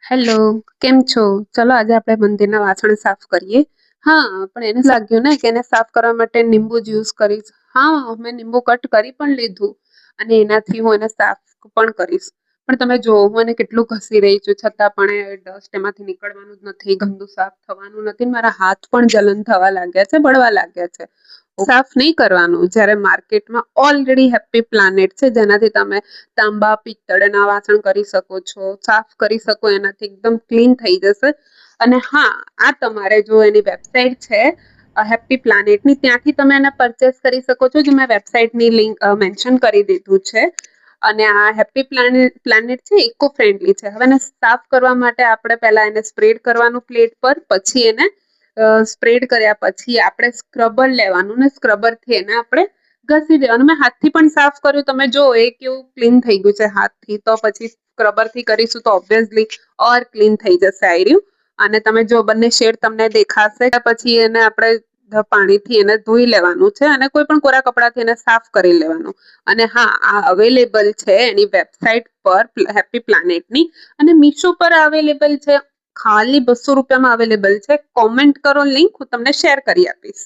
Hello, કેમ છો? ચલો આજે આપણે મંદિરના વાસણ સાફ કરીએ. હા, પણ એને લાગ્યું ને કે એને સાફ કરવા માટે લીંબુ જ યુઝ કરીશ. હા, મેં લીંબુ કટ કરી પણ લીધું અને એનાથી હું એને સાફ પણ કરીશ. પણ તમે જો હું એને કેટલું ઘસી રહી છું છતાં પણ એ ડસ્ટ એમાંથી નીકળવાનું જ નથી, ગંદુ સાફ થવાનું નથી. મારા હાથ પણ જલન થવા લાગ્યા છે, બળવા લાગ્યા છે. સાફ નહીં કરવાનું જ્યારે માર્કેટમાં ઓલરેડી હેપી પ્લાનેટ છે જેનાથી તમે તાંબા પિત્તળના વાસણ કરી શકો છો, સાફ કરી શકો, એનાથી એકદમ ક્લીન થઈ જશે. અને હા, આ તમારે જો એની વેબસાઇટ છે હેપી પ્લાનેટની, ત્યાંથી તમે એને પરચેસ કરી શકો છો. જો મેં વેબસાઇટની લિંક મેન્શન કરી દીધું છે. અને આ હેપી પ્લાનેટ છે ઇકો ફ્રેન્ડલી છે. હવે એને સાફ કરવા માટે આપણે પહેલા એને સ્પ્રેડ કરવાનું પ્લેટ પર, પછી એને સ્પ્રેડ કર્યા પછી આપણે સ્ક્રબર લેવાનું ને સ્ક્રબરથી એને આપણે ઘસી દેવાનું. મેં હાથથી પણ સાફ કર્યું, તમે જો એ કેવું ક્લીન થઈ ગયું છે હાથથી. તો પછી સ્ક્રબરથી કરીશું તો ઓબ્વિયસલી ઓર ક્લીન થઈ જશે આયર્યું. અને તમે જો બંને શેડ તમને દેખાશે કે પછી એને આપણે પાણીથી એને ધોઈ લેવાનું છે અને કોઈ પણ કોરા કપડાથી એને સાફ કરી લેવાનું. અને હા, આ અવેલેબલ છે એની વેબસાઇટ પર હેપી પ્લાનેટની, અને મીશો પર અવેલેબલ છે. ખાલી 200 રૂપિયામાં અવેલેબલ છે. કોમેન્ટ કરો, લિંક હું તમને શેર કરી આપીશ.